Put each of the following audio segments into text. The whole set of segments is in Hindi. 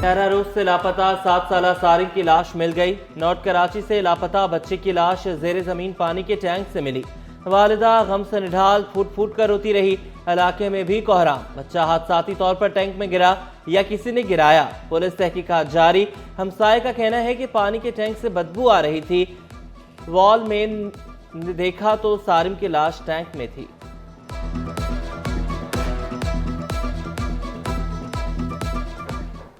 11 रोज से लापता 7 साल सारिम की लाश मिल गई। नॉर्थ कराची से लापता बच्चे की लाश जेर जमीन पानी के टैंक से मिली। वालिदा गम से निढाल फूट फूट कर रोती रही। इलाके में भी कोहराम। बच्चा हादसाती तौर पर टैंक में गिरा या किसी ने गिराया, पुलिस तहकीकात जारी। हमसाये का कहना है कि पानी के टैंक से बदबू आ रही थी। वॉल मैन ने देखा तो सारिम की लाश टैंक में थी।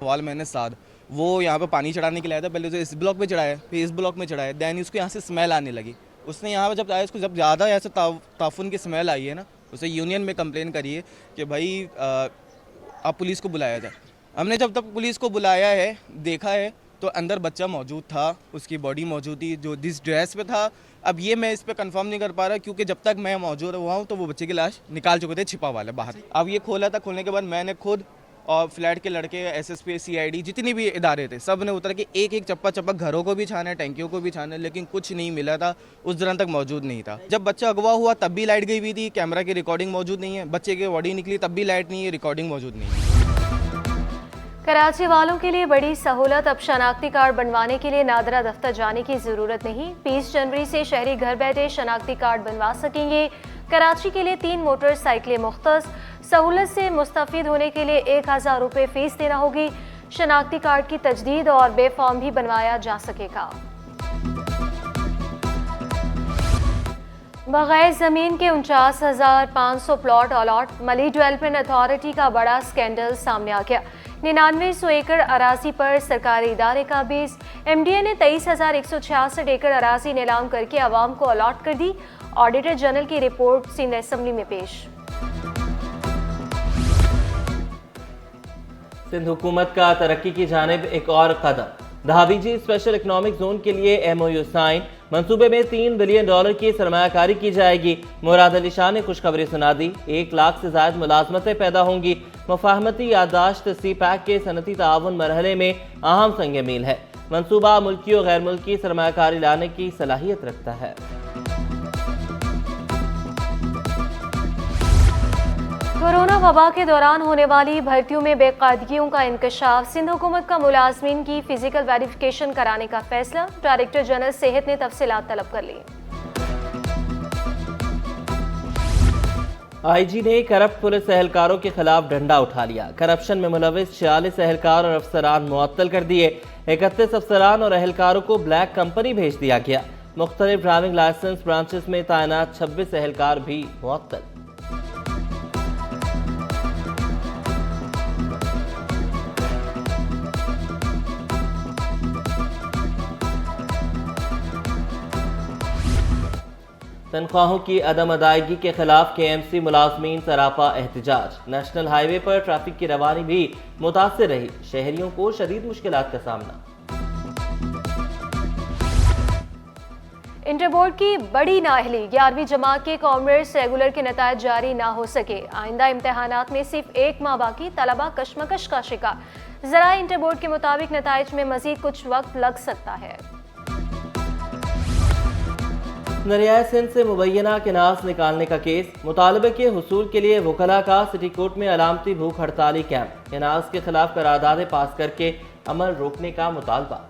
वाल मैंने साद वो यहाँ पे पानी चढ़ाने के लिए आया था। पहले तो इस ब्लॉक पे चढ़ाया, फिर इस ब्लॉक में चढ़ाया। दैन उसको यहाँ से स्मेल आने लगी। उसने यहाँ पे जब आया, उसको जब ज़्यादा ऐसे ताफुन की स्मेल आई है ना, उसे यूनियन में कंप्लेन करी है कि भाई आप पुलिस को बुलाया जाए। हमने जब तक पुलिस को बुलाया है, देखा है तो अंदर बच्चा मौजूद था, उसकी बॉडी मौजूद थी जो जिस ड्रेस पे था। अब ये मैं इस पे कंफर्म नहीं कर पा रहा क्योंकि जब तक मैं मौजूद हुआ हूँ तो वो बच्चे की लाश निकाल चुके थे छिपा वाले बाहर। अब ये खोला था, खोलने के बाद मैंने खुद और फ्लैट के लड़के, एसएसपी, सीआईडी, जितने भी इदारे थे, सब ने उतर के एक एक चप्पा चप्पा घरों को भी छाना, टैंकियों को भी छाना, लेकिन कुछ नहीं मिला था। उस दौरान तक मौजूद नहीं था। जब बच्चा अगवा हुआ तब भी लाइट गई हुई थी, कैमरा की रिकॉर्डिंग मौजूद नहीं है। बच्चे की बॉडी निकली तब भी लाइट नहीं है, रिकॉर्डिंग मौजूद नहीं है। कराची वालों के लिए बड़ी सहूलत। अब शनाख्ती कार्ड बनवाने के लिए नादरा दफ्तर जाने की जरूरत नहीं। 20 जनवरी से शहरी घर बैठे शनाख्ती कार्ड बनवा सकेंगे। कराची के लिए 3 मोटरसाइकिलें मुख्तस। सहूलत से मुस्तफीद होने के लिए 1000 रुपये फीस देना होगी। शनाख्ती कार्ड की तजदीद और बे फॉर्म भी बनवाया जा सकेगा। बगैर जमीन के 49,500 प्लॉट अलॉट। मली डेवलपमेंट अथॉरिटी का बड़ा स्कैंडल सामने आ गया। 9900 एकड़ अराजी पर सरकारी इदारे का बीस। एमडीए ने 23,166 एकड़ अराजी नीलाम करके आवाम को अलॉट कर दी। ऑडिटर जनरल की रिपोर्ट सिंध असेंबली में पेश। सिंध हुकूमत का तरक्की की जानिब एक और कदम। दहाबीजी स्पेशल इकोनॉमिक जोन के लिए MOU साइन। मंसूबे में $3 बिलियन की सरमायाकारी की जाएगी। मुराद अली शाह ने खुशखबरी सुना दी। 1 लाख से ज्यादा मुलाजमतें पैदा होंगी। मुफाहमती यादाश्त CPEC के सनती ताउन मरहले में अहम संग मील है। मंसूबा मुल्की और गैर मुल्की सरमायाकारी लाने की सलाहियत रखता है। कोरोना वबा के दौरान होने वाली भर्तियों में बेकायदगियों का इंकशाफ। सिंध हुकूमत का मुलाजमीन की फिजिकल वेरिफिकेशन कराने का फैसला। डायरेक्टर जनरल सेहत ने तफसीलात तलब कर ली। IG ने करप्ट पुलिस एहलकारों के खिलाफ डंडा उठा लिया। करप्शन में मुलविस 46 एहलकार और अफसरान मुअत्तल कर दिए। 31 अफसरान और एहलकारों को ब्लैक कंपनी भेज दिया गया। मुख्तलिफ ड्राइविंग लाइसेंस ब्रांचेस में तैनात 26 एहलकार भी मुअत्तल। तनख्वाहों की अदम अदायगी के खिलाफ KMC मुलाजमीन सरापा एहतजाज। नेशनल हाईवे पर ट्रैफिक की रवानी भी मुतासिर रही। शहरियों को शदीद मुश्किलात का सामना। इंटरबोर्ड की बड़ी नाअहली। 11वीं जमात के कॉमर्स रेगुलर के नतायज जारी ना हो सके। आइंदा इम्तहानात में सिर्फ 1 माह बाकी। तलबा कशमकश का शिकार। जरा इंटरबोर्ड के मुताबिक नतायज में मजीद कुछ वक्त लग सकता है। दरियाए सिंध से मुबैना केनास निकालने का केस। मुतालबे के हुसूल के लिए वकला का सिटी कोर्ट में अलामती भूख हड़ताली कैंप। केनास के खिलाफ करारदादें पास करके अमल रोकने का मुतालबा।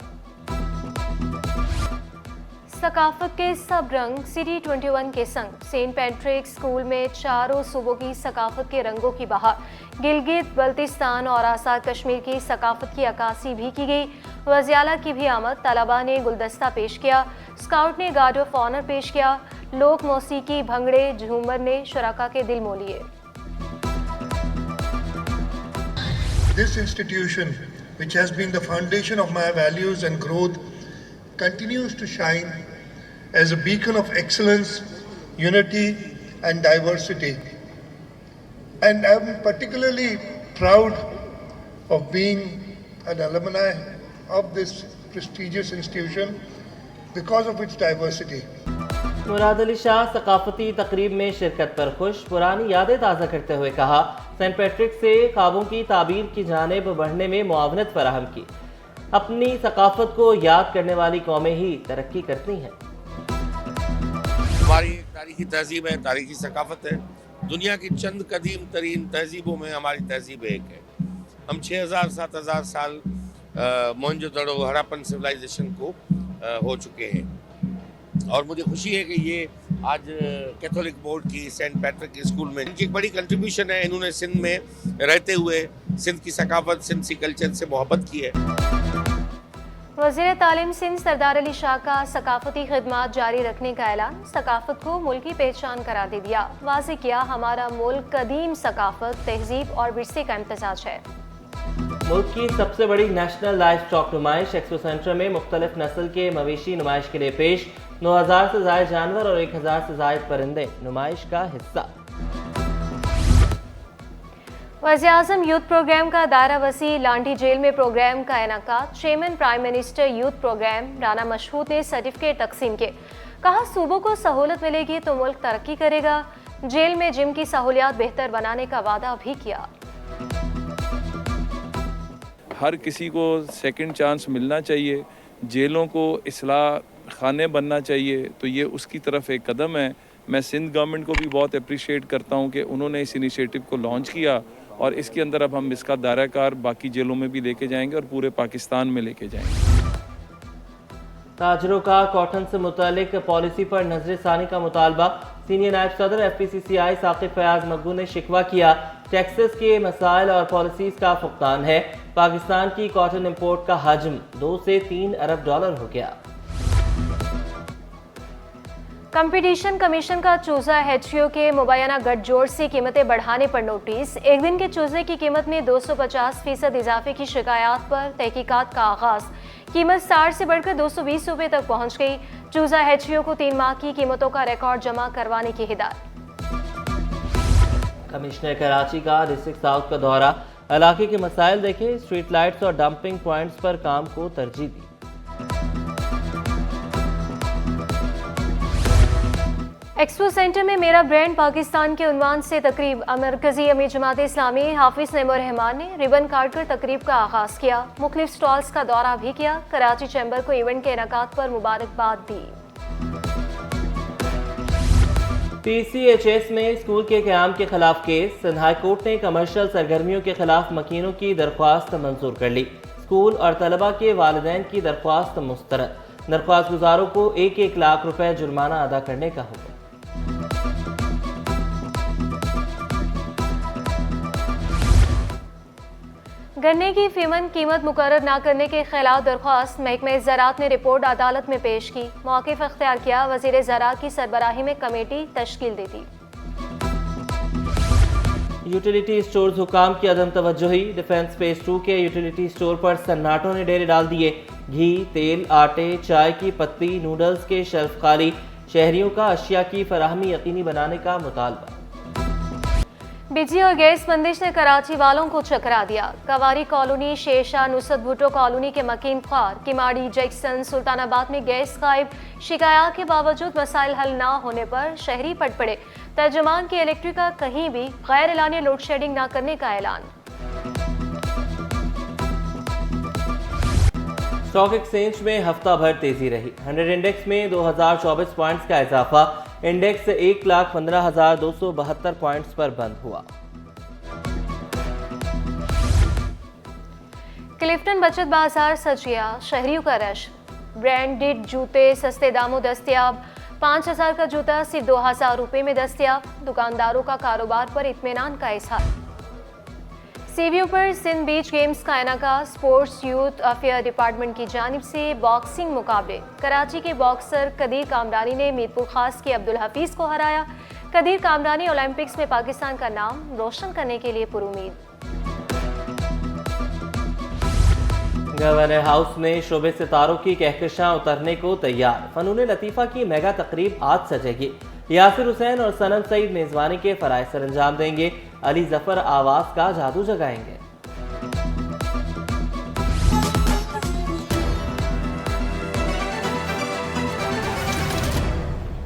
सकाफत के सब रंग सिटी 21 के संग। सेंट पैट्रिक स्कूल में चारों सूबों की सकाफत के रंगों की बहार। गिलगित बल्तिस्तान और आज़ाद कश्मीर की सकाफत की अक्कासी भी की गई। वज़ियाला की भी आमद। तलबा ने गुलदस्ता पेश किया। स्काउट ने गार्ड ऑफ ऑनर पेश किया। लोक मौसीकी, भंगड़े, झूमर ने शुराका के दिल मोह लिए। This institution, which has been the foundation of my values and growth, continues to shine as a beacon of excellence, unity and diversity. And I'm particularly proud of being an alumni of this prestigious institution because of its diversity. Murad Ali Shah सकाफती तकरीब में शिरकत पर खुश। पुरानी यादें ताज़ा करते हुए कहा, सेंट पैट्रिक से ख्वाबों की ताबीर की जानिब बढ़ने में मुआवनत फराहम की। अपनी सकाफत को याद करने वाली कौमें ही तरक्की करती हैं। हमारी तारीखी तहजीब है, तारीखी सकाफत है। दुनिया की चंद कदीम तरीन तहजीबों में हमारी तहजीब एक है। हम 6000-7000 साल मोहनजोदड़ो हड़प्पन सिविलाइजेशन को हो चुके हैं। और मुझे खुशी है कि ये आज कैथोलिक बोर्ड की सेंट पैट्रिक स्कूल में इनकी एक बड़ी कंट्रीब्यूशन है। इन्होंने सिंध में रहते हुए सिंध की सकाफत, सिंध की कल्चर से मोहब्बत की है। वज़ीर तालीम सिंध सरदार अली शाह का सकाफती खिदमात जारी रखने का ऐलान। सकाफत को मुल्क की पहचान करार दे दिया। वाज़ेह किया, हमारा मुल्क कदीम सकाफत, तहजीब और विरसे का इम्तजाज है। मुल्क की सबसे बड़ी नेशनल लाइफ स्टॉक नुमाइश एक्सपो सेंटर में मुख्तलिफ नस्ल के मवेशी नुमाइश के लिए पेश। 9000 से ज़ायद जानवर और 1000 से ज़ायद परिंदे नुमाइश का हिस्सा। वज़ीर-ए-आज़म यूथ प्रोग्राम का दायरा वसी। लांडी जेल में प्रोग्राम का इनेकाद। Chairman prime minister youth programme Rana Mashhood ने सर्टिफिकेट तकसीम किए। कहा, सूबों को सहूलत मिलेगी तो मुल्क तरक्की करेगा। जेल में जिम की सहूलियात बेहतर बनाने का वादा भी किया। हर किसी को सेकंड चांस मिलना चाहिए, जेलों को इस्लाह खाने बनना चाहिए, तो ये उसकी तरफ एक कदम है। मैं सिंध गवर्नमेंट को भी बहुत अप्रिशिएट करता हूँ कि उन्होंने इस इनिशिएटिव को लॉन्च किया और इसके अंदर अब हम इसका दायरा कार बाकी जेलों में भी लेके जाएंगे और पूरे पाकिस्तान में लेके जाएंगे। ताजरों का कॉटन से मुतालिक पॉलिसी पर नजरसानी का मुतालबा। सीनियर नायब सदर FPCCI साकिब फयाज मकबू ने शिकवा किया, टैक्सेस के मसाइल और पॉलिसीज का फुकदान है। पाकिस्तान की कॉटन इंपोर्ट का हजम 2 से 3 अरब डॉलर हो गया। कंपटीशन कमीशन का चूजा HTO के मुबैना गठजोड़ से कीमतें बढ़ाने पर नोटिस। एक दिन के चूजे की कीमत में 250% इजाफे की शिकायत पर तहकीकात का आगाज। कीमत 60 से बढ़कर 220 रुपये तक पहुंच गई। चूजा HTO को 3 माह की कीमतों का रिकॉर्ड जमा करवाने की हिदायत। कमिश्नर कराची का डिस्ट्रिक्ट साउथ का दौरा। इलाके के मसाइल देखे, स्ट्रीट लाइट्स और डंपिंग पॉइंट्स पर काम को तरजीह दी। एक्सपो सेंटर में मेरा ब्रांड पाकिस्तान के उन्वान से तकरीब। मरकजी अमीर जमात इस्लामी हाफिज नईमुर रहमान ने रिबन काट कर तकरीब का आगाज किया। मुख्तलिफ स्टॉल्स का दौरा भी किया। कराची चैम्बर को इवेंट के इनेकाद पर मुबारकबाद दी। PCHS में स्कूल के क़याम के खिलाफ केस। सिंध हाई कोर्ट ने कमर्शियल सरगर्मियों के खिलाफ मकीनों की दरख्वास्त मंजूर कर ली। स्कूल और तलबा के वालिदैन की दरख्वास्त मुस्तरद। दरख्वास्त गुजारों को 1-1 लाख रुपए जुर्माना अदा करने का हुक्म। गन्ने की फीमन कीमत मुकर्रर न करने के खिलाफ दरख्वास्त महकमे ज़राअत ने रिपोर्ट अदालत में पेश की। मौक़िफ़ अख्तियार किया। वज़ीर ज़राअत की सरबराही में कमेटी तश्कील दी थी। यूटिलिटी स्टोर्स हुकाम की अदम तवज्जोही। डिफेंस फेज 2 के यूटिलिटी स्टोर पर सन्नाटों ने डेरे डाल दिए। घी, तेल, आटे, चाय की पत्ती, नूडल्स के शेल्फ खाली। शहरियों का अशिया की फराहमी यकीनी बनाने का मुतालबा। बिजली और गैस बंदिश ने कराची वालों को चकरा दिया। कवारी कॉलोनी, शेरशाह, नुसरत भुट्टो कॉलोनी के मकीन ख्वार, किमाड़ी, जैक्सन, सुल्तानाबाद में गैस गायब। शिकायत के बावजूद मसाइल हल ना होने पर शहरी पट पड़े। तर्जुमान की इलेक्ट्रिक का कहीं भी गैर एलानी लोड शेडिंग न करने का ऐलान। स्टॉक एक्सचेंज में हफ्ता भर तेजी रही। 100 इंडेक्स में 2024 पॉइंट्स का इजाफा। इंडेक्स 1,15,272 पॉइंट्स पर बंद हुआ। क्लिफ्टन बचत बाजार सज गया। शहरियों का रश। ब्रांडेड जूते सस्ते दामों दस्तयाब। 5,000 का जूता सिर्फ 2,000 रुपये में दस्तयाब। दुकानदारों का कारोबार पर इत्मीनान का इजहार। सीवीओ पर सिंध बीच गेम्स का इनेकाद। स्पोर्ट्स यूथ अफेयर डिपार्टमेंट की जानिब से बॉक्सिंग मुकाबले। कराची के बॉक्सर कदीर कामरानी ने मीरपुर खास के अब्दुल हफीज को हराया। कदीर कामरानी ओलंपिक्स में पाकिस्तान का नाम रोशन करने के लिए पुरुमीद। गवर्नर हाउस में शोबे सितारों की कहकशां उतरने को तैयार। फनून लतीफ़ा की मेगा तकरीब आज सजेगी। यासिर हुसैन और सनम सईद मेजबानी के फराइज सर अंजाम देंगे। अली जफर आवाज का जादू जगाएंगे।